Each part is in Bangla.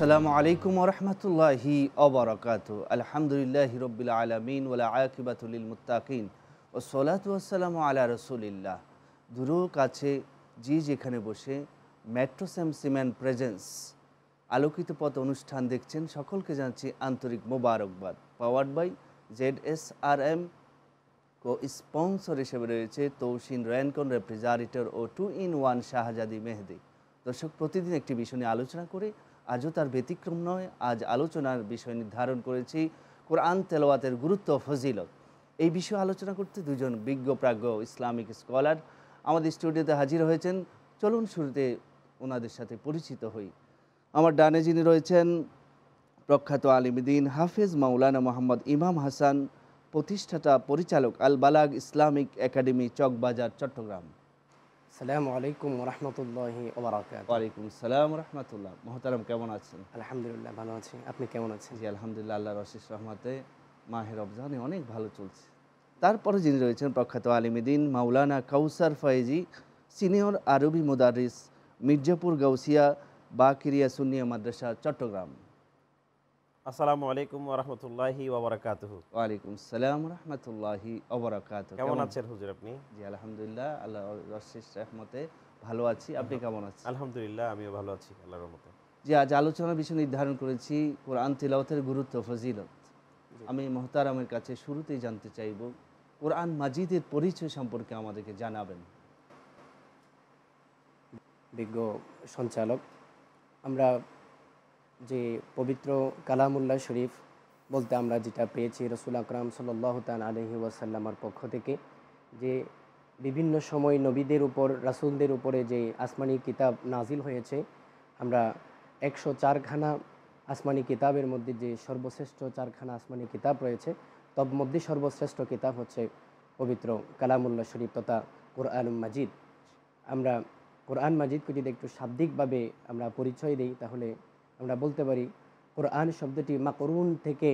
আসসালামু আলাইকুম ওরহমতুল্লাহি অবরাকাতু। আলহামদুলিল্লাহি রব্বিল আলামিন ওয়ালা আকিবাতুল লিল মুত্তাকিন ওয়াসসালাতু ওয়াসসালামু আলা রাসূলিল্লাহ। দূরেও কাছে যে যেখানে বসে মেট্রো স্যাম সিমেন্ট প্রেজেন্স আলোকিত পথ অনুষ্ঠান দেখছেন, সকলকে জানাচ্ছি আন্তরিক মোবারকবাদ। Powered by ZSRM। Co sponsor হিসেবে রয়েছে তৌসিন রেনকন রেফ্রিজারেটর ও 2-in-1 শাহজাদি মেহেদি। দর্শক, প্রতিদিন একটি বিষয় নিয়ে আলোচনা করে আজও তার ব্যতিক্রম নয়। আজ আলোচনার বিষয় নির্ধারণ করেছি কোরআন তেলাওয়াতের গুরুত্ব ও ফজিলত। এই বিষয়ে আলোচনা করতে দুজন বিজ্ঞ প্রাজ্ঞ ইসলামিক স্কলার আমাদের স্টুডিওতে হাজির হয়েছেন। চলুন শুরুতে ওনাদের সাথে পরিচিত হই। আমার ডানে যিনি রয়েছেন প্রখ্যাত আলিমদ্দিন হাফেজ মাওলানা মোহাম্মদ ইমাম হাসান, প্রতিষ্ঠাতা পরিচালক আল বালাগ ইসলামিক একাডেমি, চকবাজার, চট্টগ্রাম। আসসালামু আলাইকুম ওরহমতুল্লাহি ওবারাকাতুহু। ওয়ালাইকুম সালাম রহমতুল্লাহ। মোহতারাম, কেমন আছেন? আলহামদুলিল্লাহ ভালো আছি, আপনি কেমন আছেন? জি আলহামদুলিল্লাহ, আল্লাহর অশেষ রহমতে মাহে রমজানে অনেক ভালো চলছে। তারপরে যিনি রয়েছেন প্রখ্যাত আলিমদ্দিন মাওলানা কাউসার ফয়েজি, সিনিয়র আরবি মুদারিস, মির্জাপুর গাউসিয়া বাকিরিয়া সুন্নিয়া মাদ্রাসা, চট্টগ্রাম। আসসালামু আলাইকুম ওরহমতুল্লাহি ওবরাকাতুহু। ওয়ালাইকুম সালাম রহমতুল্লাহি ওবরাকাতুহু। কেমন আছেন হুজুর আপনি? জি আলহামদুলিল্লাহ, আল্লাহর অশেষ রহমতে ভালো আছি। আপনি কেমন আছেন? আলহামদুলিল্লাহ, আমিও ভালো আছি আল্লাহর রহমতে। যে আজ আলোচনার বিষয় নির্ধারণ করেছি কোরআন তিলাওয়াতের গুরুত্ব ফজিলত। আমি মোহতারামের কাছে শুরুতেই জানতে চাইব, কোরআন মাজিদের পরিচয় সম্পর্কে আমাদেরকে জানাবেন। বিজ্ঞ সঞ্চালক, আমরা যে পবিত্র কালামুল্লাহ শরীফ বলতে আমরা যেটা পেয়েছি রসুল আকরাম সাল্লাল্লাহু তাআলা আলাইহি ওয়াসাল্লামের পক্ষ থেকে, যে বিভিন্ন সময় নবীদের উপর রাসূলদের উপরে যে আসমানি কিতাব নাজিল হয়েছে, আমরা 104খানা আসমানি কিতাবের মধ্যে যে সর্বশ্রেষ্ঠ 4খানা আসমানি কিতাব রয়েছে, তব মধ্যে সর্বশ্রেষ্ঠ কিতাব হচ্ছে পবিত্র কালামুল্লাহ শরীফ তথা কোরআনুল মাজিদ। আমরা কোরআন মাজিদকে যদি একটু শাব্দিকভাবে আমরা পরিচয় দিই, তাহলে আমরা বলতে পারি কোরআন শব্দটি মাকরুন থেকে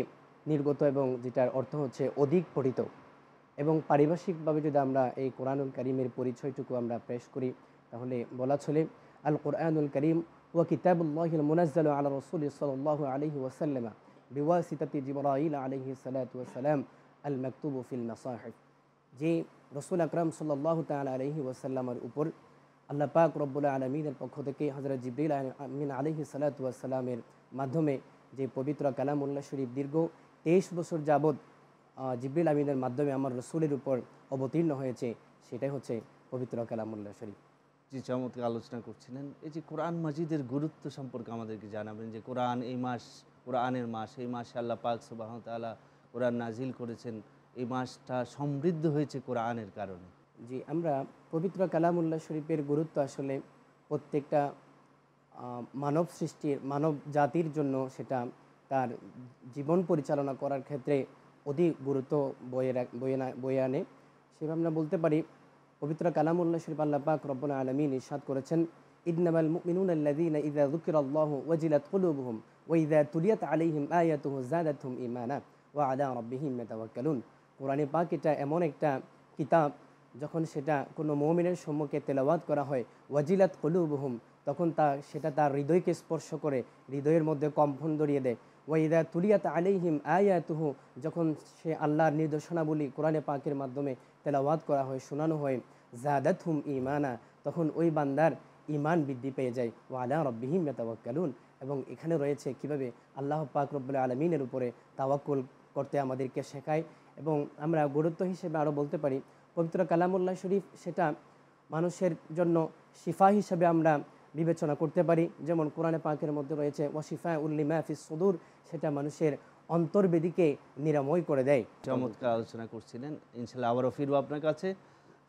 নির্গত, এবং যেটার অর্থ হচ্ছে অধিক পঠিত। এবং পারিভাষিকভাবে যদি আমরা এই কোরআনুল কারীমের পরিচয়টুকু আমরা পেশ করি, তাহলে বলা চলে আল কোরআনুল কারীম ওয়া কিতাবুল্লাহিল মুনাজ্জালু আলা রাসূলি সাল্লাল্লাহু আলাইহি ওয়াসাল্লাম বিওয়াসিতাতি জিবরাইল আলাইহি সালাতু ওয়াসসালাম আল মাকতুবু ফিল মাসাহিফ। যে রসুল আকরাম সাল্লাল্লাহু তাআলা আলাইহি ওয়াসাল্লামের উপর আল্লাহ পাক রব্বুল আলামিনের পক্ষ থেকে হযরত জিবরিল আমিন আলাইহি সালাতু ওয়াসসালামের মাধ্যমে যে পবিত্র কালামুল্লাহ শরীফ দীর্ঘ 23 বছর যাবৎ জিবরিল আমিনের মাধ্যমে আমার রসুলের উপর অবতীর্ণ হয়েছে, সেটাই হচ্ছে পবিত্র কালামুল্লাহ শরীফ। যে চমৎকার আলোচনা করছিলেন, এই যে কোরআন মাজিদের গুরুত্ব সম্পর্কে আমাদেরকে জানাবেন। যে কোরআন এই মাস, কোরআনের মাস, এই মাসে আল্লাহ পাক সুবহানাহু ওয়া তাআলা কোরআন নাজিল করেছেন। এই মাসটা সমৃদ্ধ হয়েছে কোরআনের কারণে। জি, আমরা পবিত্র কালামুল্লাহ শরীফের গুরুত্ব আসলে প্রত্যেকটা মানব সৃষ্টির, মানব জাতির জন্য সেটা তার জীবন পরিচালনা করার ক্ষেত্রে অধিক গুরুত্ব বয়ে আনে। সেভাবে আমরা বলতে পারি পবিত্র কালামুল্লাহ শরীফ আল্লাহ পাক রব্বুল আলামিন ইরশাদ করেছেন, ইন্নামাল মুমিনুনা আল্লাযীনা ইযা যুকিরাল্লাহু ওয়াজিলাত কুলুবুহুম ওয়া ইযা তুলিয়াত আলাইহিম আয়াতুহু যাদাতহুম ঈমানা ওয়া আলা রাব্বিহিম ইয়াতাওয়াক্কালুন। কোরআনে পাক এটা এমন একটা কিতাব, যখন সেটা কোনো মুমিনের সম্মুখে তেলাওয়াত করা হয়, ওয়াজিলাত কুলুবুহুম, তখন সেটা তার হৃদয়কে স্পর্শ করে, হৃদয়ের মধ্যে কম্পন ধরিয়ে দেয়। ওয়া ইযা তুলিয়াত আলাইহিম আয়াতুহু, যখন সে আল্লাহর নির্দেশনাবলী কোরআনে পাকের মাধ্যমে তেলাওয়াত করা হয়, শোনানো হয়, যাদাতহুম ঈমানা, তখন ওই বান্দার ঈমান বৃদ্ধি পেয়ে যায়। ওয়া আলা রাব্বিহিম ইয়াতাওয়াক্কালুন। এবং এখানে রয়েছে কিভাবে আল্লাহ পাক রব্বুল আলামিনের উপরে তাওয়াক্কুল করতে আমাদেরকে শেখায়। এবং আমরা গুরুত্ব হিসেবে আরও বলতে পারি পবিত্র কালামুল্লাহ শরীফ সেটা মানুষের জন্য শিফা হিসেবে আমরা বিবেচনা করতে পারি। যেমন কোরআনে পাকের মধ্যে রয়েছে ওয়াশিফাউল লিমা ফিস সুদূর, সেটা মানুষের অন্তর্বেদীকে নিরাময় করে দেয়। চমৎকার আলোচনা করছিলেন। ইনশাআল্লাহ আবারও ফিরবো আপনার কাছে।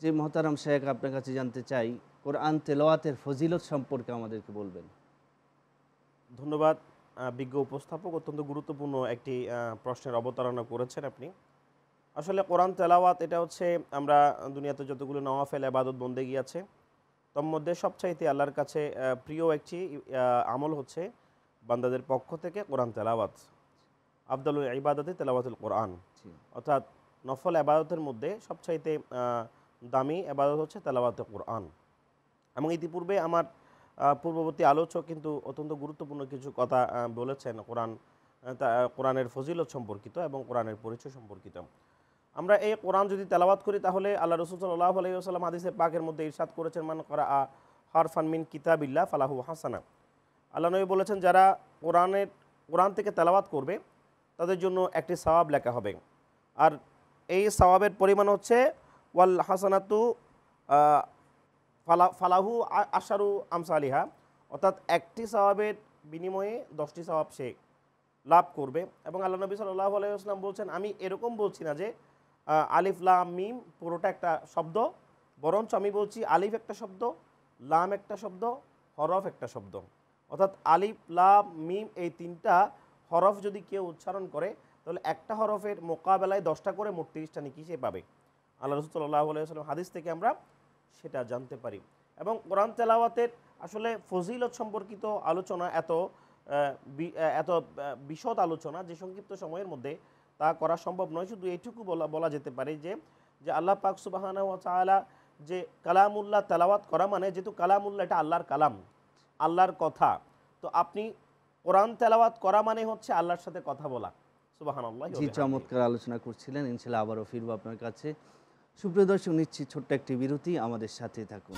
যে মোহতারাম শেখ, আপনার কাছে জানতে চাই, কোরআন তেলাওয়াতের ফজিলত সম্পর্কে আমাদেরকে বলবেন। ধন্যবাদ। বিজ্ঞ উপস্থাপক অত্যন্ত গুরুত্বপূর্ণ একটি প্রশ্নের অবতারণা করেছেন আপনি। আসলে কোরআন তেলাওয়াত এটা হচ্ছে, আমরা দুনিয়াতে যতগুলো নওয়াফেল ইবাদত বন্দেগী আছে, তোর মধ্যে সবচাইতে আল্লাহর কাছে প্রিয় একটি আমল হচ্ছে বান্দাদের পক্ষ থেকে কোরআন তেলাওয়াত। আফদালুল ইবাদতে তেলাওয়াতুল কোরআন, অর্থাৎ নফল ইবাদতের মধ্যে সবচাইতে দামি ইবাদত হচ্ছে তেলাওয়াতুল কোরআন। এবং ইতিপূর্বে আমার পূর্ববর্তী আলোচক কিন্তু অত্যন্ত গুরুত্বপূর্ণ কিছু কথা বলেছেন কোরআনের ফজিলত সম্পর্কিত এবং কোরআনের পরিচয় সম্পর্কিত। আমরা এই কোরআন যদি তেলাওয়াত করি তাহলে আল্লাহ রসুল সাল্লাল্লাহু আলাইহি ওয়াসাল্লাম হাদিসে পাকের মধ্যে ইরশাদ করেছেন, মান করা হারফান মিন কিতাবিল্লাহ ফালাহু হাসানা। আল্লাহ নবী বলেছেন, যারা কোরআন থেকে তেলাওয়াত করবে তাদের জন্য একটি সওয়াব লেখা হবে, আর এই সওয়াবের পরিমাণ হচ্ছে ওয়াল হাসানাতু ফালাহু আশারু আমসালিহা, অর্থাৎ একটি সওয়াবের বিনিময়ে 10টি সওয়াব সে লাভ করবে। এবং আল্লাহ নবী সাল্লাল্লাহু আলাইহি ওয়াসাল্লাম বলছেন, আমি এরকম বলছি না যে আলিফ লাম মিম পুরোটা একটা শব্দ, বরঞ্চ আমি বলছি আলিফ একটা শব্দ, লাম একটা শব্দ, হরফ একটা শব্দ। অর্থাৎ আলিফ লাম মিম এই 3টা হরফ যদি কেউ উচ্চারণ করে তাহলে একটা হরফের মোকাবেলায় 10টা করে মোট 30টা নেকি সে পাবে। আল্লাহ রাসূল সাল্লাল্লাহু আলাইহি ওয়াসাল্লাম হাদিস থেকে আমরা সেটা জানতে পারি। এবং কোরআন তেলাওয়াতের আসলে ফজিলত সম্পর্কিত আলোচনা এত বিশদ আলোচনা যে সংক্ষিপ্ত সময়ের মধ্যে তা করা সম্ভব নয়। শুধু এইটুকু বলা যেতে পারে যে আল্লাহ পাক সুবহানাহু ওয়া তাআলা যে কালামুল্লাহ তেলাওয়াত করা, মানে যেহেতু কালামুল্লাহ এটা আল্লাহর কালাম, আল্লাহর কথা, তো আপনি কোরআন তেলাওয়াত করা মানে হচ্ছে আল্লাহর সাথে কথা বলা। সুবহানাল্লাহ। জি, চমৎকার আলোচনা করছিলেন। ইনশাআল্লাহ আবারও ফিরবো আপনার কাছে। সুপ্রিয় দর্শক, নিচ্ছি ছোট্ট একটি বিরতি, আমাদের সাথে থাকুন।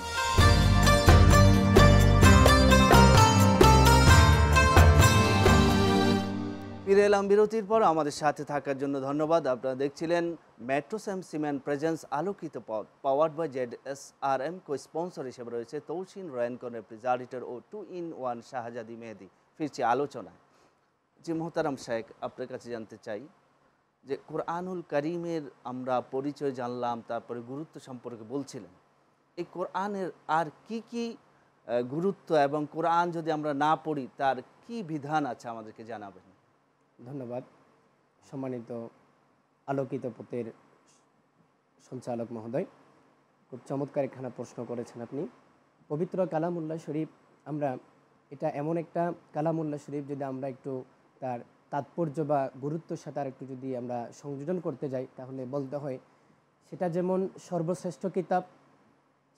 ফিরে এলাম বিরতির পর। আমাদের সাথে থাকার জন্য ধন্যবাদ। আপনারা দেখছিলেন মেট্রোস্যাম সিমেন্ট প্রেজেন্স আলোকিত পথ, powered by ZSRM। Co sponsor হিসেবে রয়েছে তৌসিন রয়ানকন রেফ্রিজারেটর ও 2-in-1 শাহজাদি মেহেদি। ফিরছি আলোচনায়। জি মোহতারাম শায়েখ, আপনার কাছে জানতে চাই যে কোরআনুল কারীমের আমরা পরিচয় জানলাম, তারপরে গুরুত্ব সম্পর্কে বলছিলেন। এই কোরআনের আর কি কি গুরুত্ব, এবং কোরআন যদি আমরা না পড়ি তার কি বিধান আছে আমাদেরকে জানাবেন। ধন্যবাদ। সম্মানিত আলোকিত পথের সঞ্চালক মহোদয়, খুব চমৎকার একখানা প্রশ্ন করেছেন আপনি। পবিত্র কালামুল্লাহ শরীফ, আমরা এটা এমন একটা কালামুল্লাহ শরীফ, যদি আমরা একটু তার তাৎপর্য বা গুরুত্বের সাথে আর একটু যদি আমরা সংযোজন করতে যাই, তাহলে বলতে হয় সেটা যেমন সর্বশ্রেষ্ঠ কিতাব,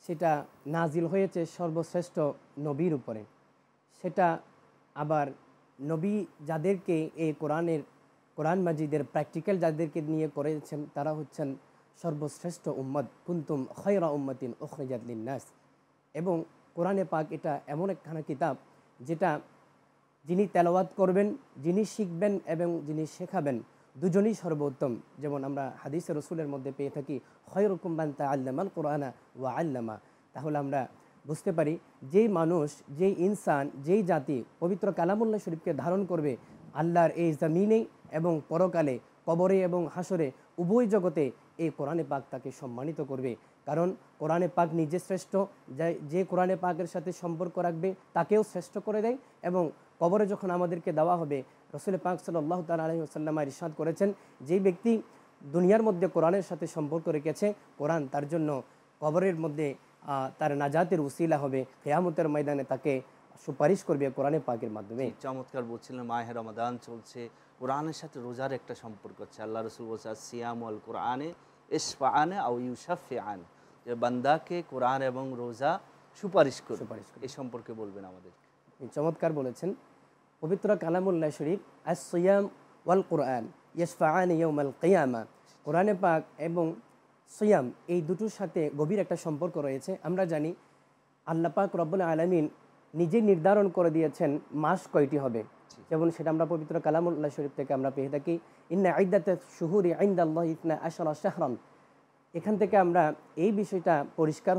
সেটা নাজিল হয়েছে সর্বশ্রেষ্ঠ নবীর উপরে, সেটা আবার নবী যাদেরকে এই কোরআন মাজিদের প্র্যাকটিক্যাল যাদেরকে নিয়ে করেছেন তারা হচ্ছেন সর্বশ্রেষ্ঠ উম্মত, কুনতুম খায়রা উম্মাতিন উখরিজাত লিন্নাস। এবং কোরআনে পাক এটা এমন একখানা কিতাব যেটা যিনি তেলাওয়াত করবেন, যিনি শিখবেন এবং যিনি শেখাবেন, দুজনই সর্বোত্তম। যেমন আমরা হাদিসে রসুলের মধ্যে পেয়ে থাকি, খায়রুকুম মান তাআল্লামাল কুরআনা ওয়া আল্লামা। তাহলে আমরা বুঝতে পারি যেই মানুষ, যেই ইনসান, যেই জাতি পবিত্র কালামুল্লাহ শরীফকে ধারণ করবে, আল্লাহর এই জমিনে এবং পরকালে, কবরে এবং হাসরে, উভয় জগতে এই কোরআনে পাক তাকে সম্মানিত করবে। কারণ কোরআনে পাক নিজে শ্রেষ্ঠ, যে কোরআনে পাকের সাথে সম্পর্ক রাখবে তাকেও শ্রেষ্ঠ করে দেয়। এবং কবরে যখন আমাদেরকে দেওয়া হবে, রাসূল পাক সাল্লাল্লাহু তাআলা আলাইহি ওয়াসাল্লাম ইরশাদ করেছেন, যেই ব্যক্তি দুনিয়ার মধ্যে কোরআনের সাথে সম্পর্ক রেখেছে, কোরআন তার জন্য কবরের মধ্যে তার নাজাতের উসিলা হবে, কিয়ামতের ময়দানে তাকে সুপারিশ করবে কোরআনে পাকের মাধ্যমে। চমৎকার বলছিলেন। মাহে রমাদান চলছে, কোরআনের সাথে রোজার একটা সম্পর্ক আছে। আল্লাহ রসুল বলছে, সিয়াম ওয়াল কোরআনে ইশফাআনে আও ইউশাফিআন, যে বান্দাকে কোরআন এবং রোজা সুপারিশ করবে। এই সম্পর্কে বলবেন আমাদের। চমৎকার বলেছেন। পবিত্র কালামুল্লাহ শরীফ আস-সিয়াম ওয়াল কোরআন ইশফাআন ইয়াউমাল কিয়ামা, কোরআনে পাক এবং সিয়াম এই দুটোর সাথে গভীর একটা সম্পর্ক রয়েছে। আমরা জানি আল্লাহ পাক রব্বুল আলামিন নিজে নির্ধারণ করে দিয়েছেন মাস কয়টি হবে, যেমন সেটা আমরা পবিত্র কালামুল্লাহ শরীফ থেকে আমরা পেয়ে থাকি, ইন্না ইদ্দাতাশ শুহুরি ইনদাল্লাহি 12 শাহরান। এখান থেকে আমরা এই বিষয়টা পরিষ্কার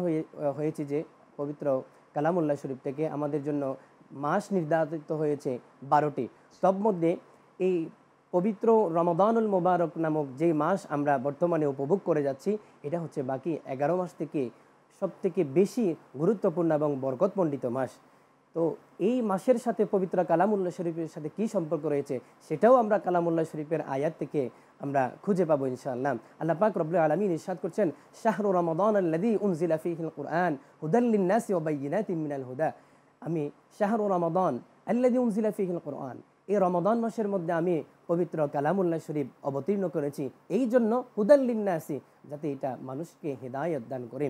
হয়েছে যে পবিত্র কালামুল্লাহ শরীফ থেকে আমাদের জন্য মাস নির্ধারিত হয়েছে 12টি। তব মধ্যে এই পবিত্র রমাদানুল মোবারক নামক যে মাস আমরা বর্তমানে উপভোগ করে যাচ্ছি, এটা হচ্ছে বাকি 11 মাস থেকে সবথেকে বেশি গুরুত্বপূর্ণ এবং বরকতমণ্ডিত মাস। তো এই মাসের সাথে পবিত্র কালামুল্লাহ শরীফের সাথে কি সম্পর্ক রয়েছে সেটাও আমরা কালামুল্লাহ শরীফের আয়াত থেকে আমরা খুঁজে পাবো ইনশাআল্লাহ। আল্লাহ পাক রব্বুল আলামিন ইরশাদ করছেন, শাহরু রমাদান আল্লাযী উনজিলা ফীহিল কুরআন হুদাল লিন-নাসি ওয়া বায়্যিনাতিন মিনাল হুদা। আমি শাহরু রমাদান আল্লাযী উনজিলা ফীহিল কুরআন, এই রমাদান মাসের মধ্যে আমি পবিত্র কালামুল্লাহ শরীফ অবতীর্ণ করেছি এই জন্য, হুদাল লিন-নাসি, যাতে এটা মানুষকে হেদায়েত দান করে,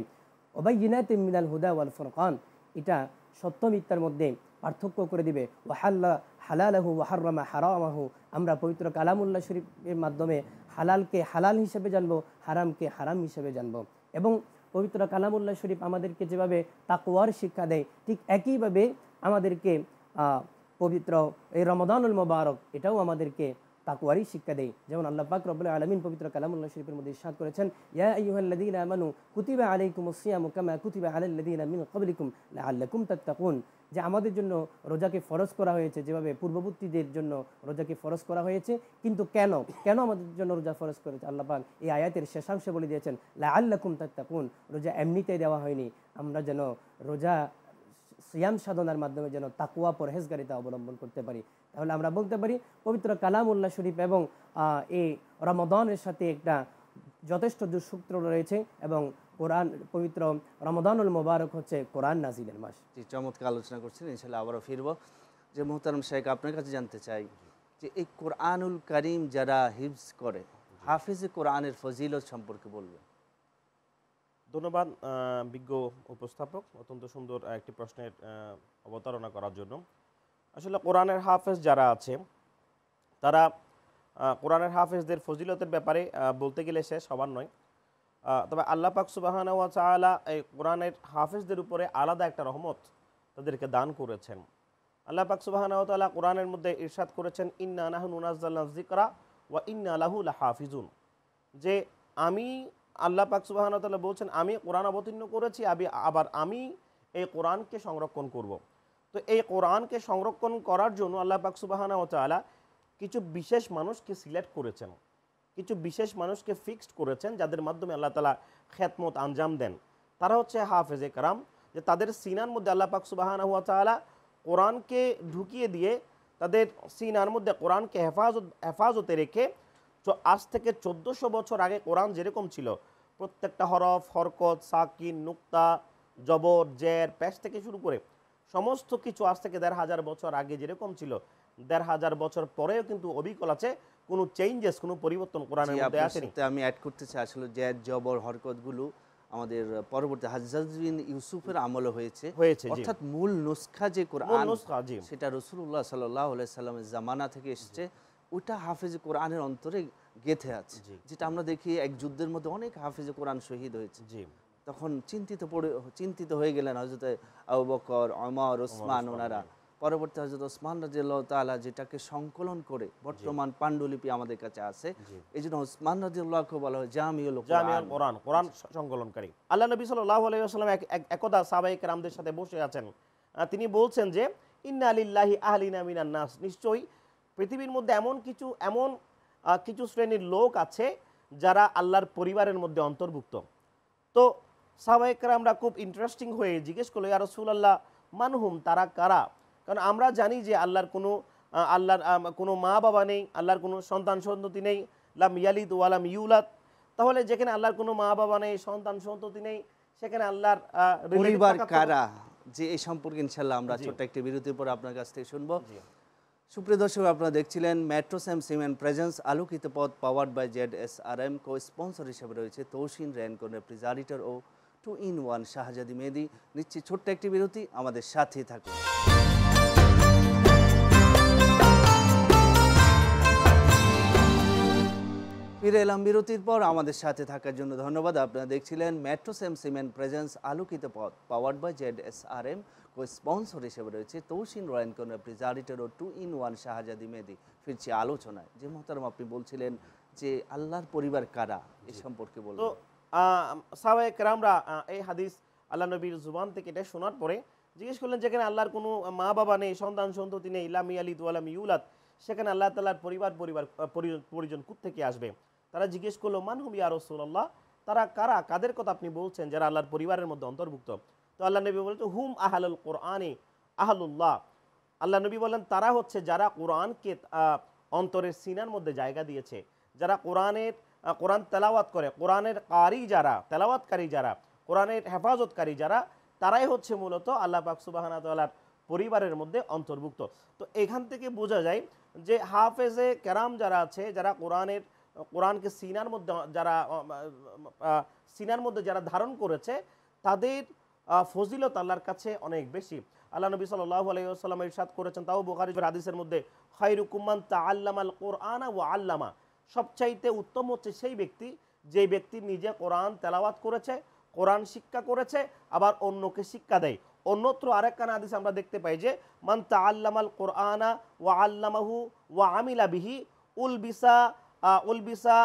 ওয়া বায়্যিনাতিন মিনাল হুদা ওয়াল ফুরকান, এটা সত্য মিথ্যার মধ্যে পার্থক্য করে দিবে। ওয়াহাল্লা হালালাহু ওয়াহাররামা হারামাহু, আমরা পবিত্র কালামুল্লাহ শরীফের মাধ্যমে হালালকে হালাল হিসেবে জানবো, হারামকে হারাম হিসেবে জানবো। এবং পবিত্র কালামুল্লাহ শরীফ আমাদেরকে যেভাবে তাকওয়ার শিক্ষা দেয়, ঠিক একইভাবে আমাদেরকে পবিত্র এই রমাদানুল মোবারক এটাও আমাদেরকে তাকওয়ারই শিক্ষা দেয়। যেমন আল্লাহ পাক রব্বুল আলামিন পবিত্র কালামুল্লাহ শরীফের মধ্যে ইরশাদ করেছেন, ইয়া আইয়ুহাল্লাযীনা আমানু কুতিবা আলাইকুমুস সিয়ামু কামা কুতিবা আলাল্লাযীনা মিন ক্বাবলিকুম লাআল্লাকুম তাত্তাকুন, যে আমাদের জন্য রোজাকে ফরজ করা হয়েছে, যেভাবে পূর্ববর্তীদের জন্য রোজাকে ফরজ করা হয়েছে। কিন্তু কেন আমাদের জন্য রোজা ফরজ করেছে? আল্লাহ পাক এই আয়াতের শেষাংশে বলে দিয়েছেন, লাআল্লাকুম তাত্তাকুন, রোজা এমনিতেই দেওয়া হয়নি, আমরা যেন রোজা সিয়াম সাধনার মাধ্যমে যেন তাকওয়া পরহেজগারিতা অবলম্বন করতে পারি। তাহলে আমরা বলতে পারি পবিত্র কালামুল্লাহ শরীফ এবং এই রমাদানের সাথে একটা যথেষ্ট যোগসূত্র রয়েছে, এবং কোরআন, পবিত্র রমাদানুল মোবারক হচ্ছে কোরআন নাজিলের মাস। চমৎকার আলোচনা করছেন, ইনশাল্লাহ আবারও ফিরব। যে মোহতারম শেখ, আপনার কাছে জানতে চাই যে এই কোরআনুল কারীম যারা হিফজ করে, হাফিজে কোরআনের ফজিলত সম্পর্কে বলবেন। ধন্যবাদ বিজ্ঞ উপস্থাপক, অত্যন্ত সুন্দর একটি প্রশ্নের অবতারণা করার জন্য। আসলে কোরআনের হাফেজ যারা আছে তারা কোরআনের হাফেজদের ফজিলতের ব্যাপারে বলতে গেলে শেষ হবার নয়। তবে আল্লাহ পাক সুবহানাহু ওয়া তাআলা এই কোরআনের হাফেজদের উপরে আলাদা একটা রহমত তাদেরকে দান করেছেন। আল্লাহ পাক সুবহানাহু ওয়া তাআলা কোরআনের মধ্যে ইরশাদ করেছেন, ইন্না নাহনু নাযালনা যিকরা ওয়া ইন্না লাহু লাহাফিজুন, যে আমি আল্লাহ পাক সুবহানাহু ওয়া তাআলা বলছেন আমি কোরআন অবতীর্ণ করেছি, আবার আমি এই কোরআনকে সংরক্ষণ করব। তো এই কোরআনকে সংরক্ষণ করার জন্য আল্লাহ পাক সুবহানাহু ওয়া তাআলা কিছু বিশেষ মানুষকে সিলেক্ট করেছেন, কিছু বিশেষ মানুষকে ফিক্সড করেছেন, যাদের মাধ্যমে আল্লাহ তাআলা খেদমত আঞ্জাম দেন। তারা হচ্ছে হাফেজে কেরাম, যে তাদের সিনার মধ্যে আল্লাহ পাক সুবহানাহু ওয়া তাআলা কোরআনকে ঢুকিয়ে দিয়ে তাদের সিনার মধ্যে কোরআনকে হেফাজতে রেখে, আজ থেকে 1400 বছর আগে কোরআন যেরকম ছিল, প্রত্যেকটা হরফ, হরকত, সাকিন, নুক্তা, জবর, জের, পেশ থেকে শুরু করে সমস্ত কিছু আজ থেকে 1500 বছর আগে যেরকম ছিল, 1500 বছর পরেও কিন্তু অবিকল আছে, কোনো চেঞ্জেস, কোনো পরিবর্তন কোরআনের মধ্যে আসেনি। আমি অ্যাড করতে চাই, আসলে জের, জবর, হরকতগুলো আমাদের পরবর্তী হাজ্জাজ বিন ইউসুফের আমলে হয়েছে, অর্থাৎ মূল নুসখা যে কোরআন, সেটা রাসূলুল্লাহ সাল্লাল্লাহু আলাইহি সাল্লামের জামানা থেকে এসেছে, ওটা হাফেজে কোরআনের অন্তরে গেঁথে আছে। যেটা আমরা দেখি এক যুদ্ধের মধ্যে অনেক হাফেজে কোরআন শহীদ হয়েছে, তখন চিন্তিত হয়ে গেলেন হযরত আবু বকর, ওমর, ওসমান, ওনারা। পরবর্তী হযরত ওসমান রাদিয়াল্লাহু তাআলা যেটাকে সংকলন করে বর্তমান পাণ্ডুলিপি আমাদের কাছে আছে, এইজন্য ওসমান রাদিয়াল্লাহুকে বলা হয় জামিউল কোরআন, কোরআন সংকলনকারী। আল্লাহ নবী সাল্লাল্লাহু আলাইহি ওয়াসাল্লাম একদা সাহাবায়ে কেরামদের সাথে বসে আছেন, তিনি বলছেন যে ইন্না লিল্লাহি আহলিনা মিনান নাস, নিশ্চয়ই পৃথিবীর মধ্যে এমন কিছু শ্রেণীর লোক আছে যারা আল্লাহর পরিবারের মধ্যে অন্তর্ভুক্ত। তো সাহাবায়ে কেরামরা খুব ইন্টারেস্টিং হয়ে জিজ্ঞেস করলো, ইয়া রাসূলুল্লাহ মানহুম, তারা কারা? কারণ আমরা জানি যে আল্লাহর কোনো মা বাবা নেই, আল্লাহর কোনো সন্তান সন্ততি নেই, লাম ইয়ালিদ ওয়া লাম ইউলাদ। তাহলে যেখানে আল্লাহর কোনো মা বাবা নেই, সন্তান সন্ততি নেই, সেখানে আল্লাহর পরিবার কারা, যে এই সম্পর্কে ইনশাআল্লাহ আমরা ছোট্ট একটি বিরতির পর আপনার কাছ থেকে শুনবো। সুপ্রিয় দর্শক, আপনারা দেখছিলেন মেট্রোস্যাম সিমেন্ট প্রেজেন্স আলোকিত পথ, powered by ZSRM। Co sponsor হিসেবে রয়েছে তৌসিন রেনকন রেফ্রিজারেটর ও 2-in-1 শাহজাদি মেহেদি। নিচ্ছি ছোট্ট একটি বিরতি, আমাদের সাথেই থাকুন। ফিরে এলাম বিরতির পর, আমাদের সাথে থাকার জন্য ধন্যবাদ। আপনারা দেখছিলেন মেট্রোস্যাম সিমেন্ট প্রেজেন্স আলোকিত পথ, powered by ZSRM। Co sponsor হিসেবে রয়েছে তৌসিন রেনকন রেফ্রিজারেটর ও 2-in-1 শাহজাদি মেহেদি। ফিরছি আলোচনায়। যে মোহতারাম, আপনি বলছিলেন যে আল্লাহর পরিবার কারা, এ সম্পর্কে বলুন। তো সাহাবায়ে কেরামরা এই হাদিস আল্লাহ নবীর জুবান থেকে এটা শোনার পরে জিজ্ঞেস করলেন, যেখানে আল্লাহর কোনো মা বাবা নেই, সন্তান সন্ততি নেই, লাম ইয়ালিদ ওয়া লাম ইউলাদ, সেখানে আল্লাহ তাআলার পরিজন কোত্থেকে আসবে? তারা জিজ্ঞেস করলো, মানহুম ইয়া রাসূলুল্লাহ, তারা কারা, কাদের কথা আপনি বলছেন যারা আল্লাহর পরিবারের মধ্যে অন্তর্ভুক্ত? তো আল্লাহ নবী বললেন, হুম আহলুল কোরআনি আহলুল্লাহ। আল্লাহ নবী বলেন, তারা হচ্ছে যারা কোরআনকে অন্তরের সিনার মধ্যে জায়গা দিয়েছে, যারা কোরআন তেলাওয়াত করে, কোরআনের কারি যারা, তেলাওয়াতকারী যারা, কোরআনের হেফাজতকারী যারা, তারাই হচ্ছে মূলত আল্লাহ পাক সুবহানাহু ওয়া তাআলার পরিবারের মধ্যে অন্তর্ভুক্ত। তো এখান থেকে বোঝা যায় যে হাফেজে কেরাম যারা আছে, যারা কোরআনকে সিনার মধ্যে যারা ধারণ করেছে, তাদের ফজিলত আল্লাহর কাছে অনেক বেশি। আল্লাহ নবী সাল্লাল্লাহু আলাইহি ওয়াসাল্লাম ইরশাদ করেছেন, তাও বুখারী হাদিসের মধ্যে, খায়রুকুম মান তাআল্লামাল কুরআনা ওয়া আল্লামা, সবচাইতে উত্তম হচ্ছে সেই ব্যক্তি যে ব্যক্তি নিজে কোরআন তেলাওয়াত করেছে, কোরআন শিক্ষা করেছে, আবার অন্যকে শিক্ষা দেয়। অন্যত্র আরেকখানা হাদিস আমরা দেখতে পাই যে মান তাআল্লামাল কুরআনা ওয়া আল্লামাহু ওয়া আমিলা বিহি উলবিসা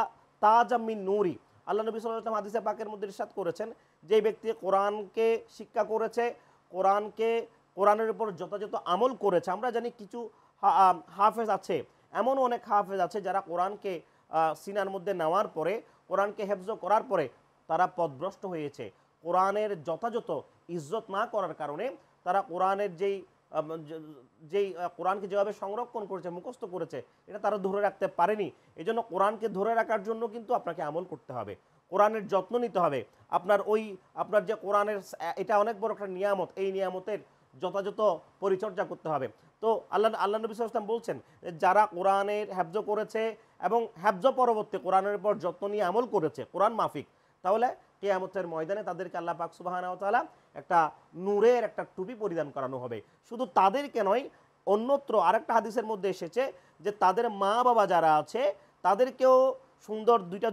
তাজাম মিন নূরি। আল্লাহ নবী সাল্লাল্লাহু আলাইহি ওয়াসাল্লাম হাদিসে পাকের মধ্যে ইরশাদ করেছেন, যে ব্যক্তি কোরআনকে শিক্ষা করেছে, কোরআনের উপর যথাযথ আমল করেছে। আমরা জানি কিছু হাফেজ আছে, এমনও অনেক হাফেজ আছে যারা কোরআনকে সিনার মধ্যে নেওয়ার পরে, কোরআনকে হেফজ করার পরে তারা পথভ্রষ্ট হয়েছে। কোরআনের যথাযথ ইজ্জত না করার কারণে তারা কোরআনের যেই কোরআনকে যেভাবে সংরক্ষণ করেছে, মুখস্থ করেছে, এটা তারা ধরে রাখতে পারেনি। এই জন্য কোরআনকে ধরে রাখার জন্য কিন্তু আপনাকে আমল করতে হবে, কোরআনের যত্ন নিতে হবে। আপনার যে কোরআনের, এটা অনেক বড় একটা নিয়ামত, এই নিয়ামতের যথাযথ পরিচর্যা করতে হবে। তো আল্লাহ নবী সাল্লাল্লাহু আলাইহি ওয়াসাল্লাম বলছেন, যারা কোরআনের হেফজ করেছে এবং হেফজ পরবর্তী কোরআনের উপর যত্ন নিয়ে আমল করেছে কোরআন মাফিক, তাহলে কিয়ামতের ময়দানে তাদেরকে আল্লাহ পাক সুবহানাহু ওয়া তাআলা একটা নূরের একটা টুপি পরিধান করানো হবে। শুধু তাদেরকে নয়, অন্যত্র আরেকটা হাদিসের মধ্যে এসেছে যে তাদের মা বাবা যারা আছে তাদেরকেও সুন্দর দুইটা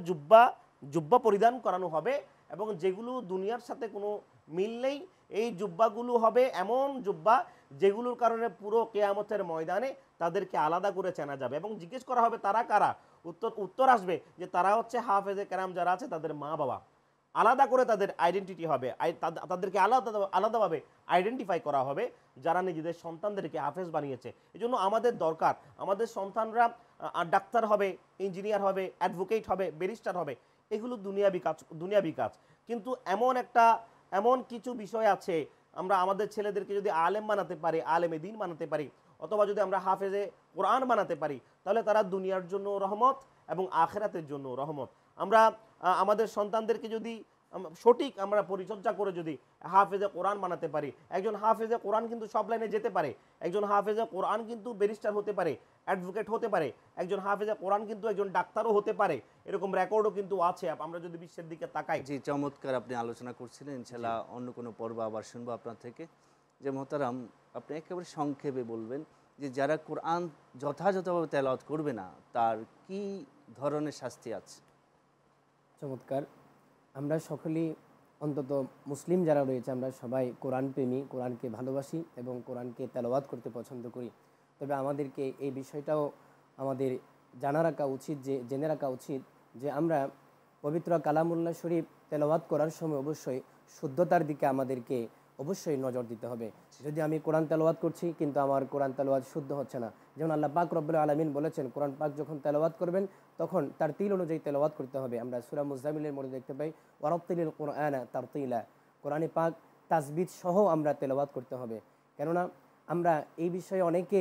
জুব্বা পরিধান করানো হবে, এবং যেগুলো দুনিয়ার সাথে কোনো মিল নেই, এই জুব্বাগুলো হবে এমন জুব্বা যেগুলোর কারণে পুরো কিয়ামতের ময়দানে তাদেরকে আলাদা করে চেনা যাবে, এবং জিজ্ঞেস করা হবে তারা কারা। উত্তর আসবে যে তারা হচ্ছে হাফেজে কেরাম যারা আছে তাদের মা বাবা। আলাদা করে তাদের আইডেন্টিটি হবে, তাদেরকে আলাদাভাবে আইডেন্টিফাই করা হবে যারা নিজেদের সন্তানদেরকে হাফেজ বানিয়েছে। এই জন্য আমাদের দরকার, আমাদের সন্তানরা ডাক্তার হবে, ইঞ্জিনিয়ার হবে, অ্যাডভোকেট হবে, ব্যারিস্টার হবে, এগুলো দুনিয়াবি কাজ। কিন্তু এমন কিছু বিষয় আছে, আমরা আমাদের ছেলেদেরকে যদি আলেম বানাতে পারি, আলেমে দ্বীন বানাতে পারি, অথবা যদি আমরা হাফেজে কোরআন বানাতে পারি, তাহলে তারা দুনিয়ার জন্য রহমত এবং আখিরাতের জন্য রহমত। আমরা আমাদের সন্তানদেরকে যদি সঠিক আমরা পরিচর্যা করে যদি হাফেজে কোরআন বানাতে পারি, একজন হাফেজে কোরআন কিন্তু সব লাইনে যেতে পারে, একজন হাফেজে কোরআন কিন্তু ব্যারিস্টার হতে পারে, অ্যাডভোকেট হতে পারে, একজন হাফেজে কোরআন কিন্তু একজন ডাক্তারও হতে পারে, এরকম রেকর্ডও কিন্তু আছে আমরা যদি বিশ্বের দিকে তাকাই। জি, চমৎকার আপনি আলোচনা করছিলেন। ইনশাআল্লাহ অন্য কোনো পর্ব আবার শুনবো আপনার থেকে। যে মোহতারাম, আপনি একেবারে সংক্ষেপে বলবেন যে যারা কোরআন যথাযথভাবে তেলাওয়াত করবে না তার কি ধরনের শাস্তি আছে? চমৎকার। আমরা সকলেই, অন্তত মুসলিম যারা রয়েছে, আমরা সবাই কোরআন প্রেমী, কোরআনকে ভালোবাসি এবং কোরআনকে তেলাওয়াত করতে পছন্দ করি। তবে আমাদেরকে এই বিষয়টাও আমাদের জেনে রাখা উচিত যে আমরা পবিত্র কালামুল্লাহ শরীফ তেলাওয়াত করার সময় অবশ্যই শুদ্ধতার দিকে আমাদেরকে অবশ্যই নজর দিতে হবে। যদি আমি কোরআন তেলাওয়াত করছি কিন্তু আমার কোরআন তেলাওয়াত শুদ্ধ হচ্ছে না, যেমন আল্লাহ পাক রব্বুল আলামিন বলেছেন কোরআন পাক যখন তেলাওয়াত করবেন তখন তার তিল অনুযায়ী তেলাওয়াত করতে হবে। আমরা সূরা মুজাম্মিলের মধ্যে দেখতে পাই ওয়ারাত্তিলিল কুরআনা তারতিলা, কোরআনে পাক তাসবিদ সহ আমরা তেলাওয়াত করতে হবে। কেননা আমরা এই বিষয়ে অনেকে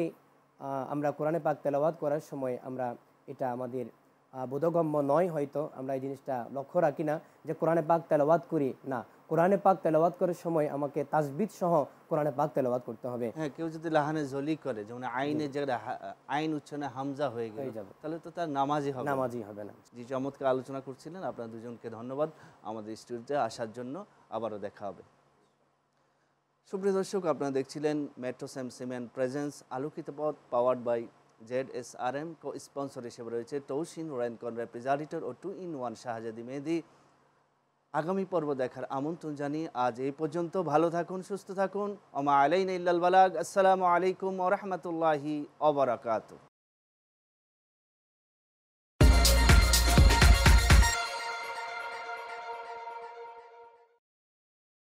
আমরা কোরআনে পাক তেলাওয়াত করার সময় আমরা এটা আমাদের বোধগম্য নয়, হয়তো আমরা এই জিনিসটা লক্ষ্য রাখি না যে কোরআনে পাক তেলাওয়াত করি না। কোরআনে পাক তেলাওয়াত করার সময় আমাকে তাসবিদ সহ কোরআনে পাক তেলাওয়াত করতে হবে। হ্যাঁ, কেউ যদি লাহানে জলি করে, যেমন আইনের জায়গায় আইন উচ্চারণে হামজা হয়ে যাবে, তাহলে তো তার নামাজই হবে না। জি, চমৎকার আলোচনা করছিলেন। আপনার দুজনকে ধন্যবাদ আমাদের স্টুডিওতে আসার জন্য। আবারও দেখা হবে। সুপ্রিয় দর্শক, আপনারা দেখছিলেন মেট্রো সিমেন্ট প্রেজেন্স আলোকিত পথ, powered by ZSRM। Co sponsor হিসেবে রয়েছে তৌসিন রেনকন রেফ্রিজারেটর ও 2-in-1 শাহজাদি মেহেদি। আগামী পর্ব দেখার আমন্ত্রণ জানিয়ে আজ এই পর্যন্ত। ভালো থাকুন, সুস্থ থাকুন। ওমা আলাইনা ইল্লাল বালাগ। আসসালামু আলাইকুম ওয়া রাহমাতুল্লাহি ওয়া বারাকাতুহু।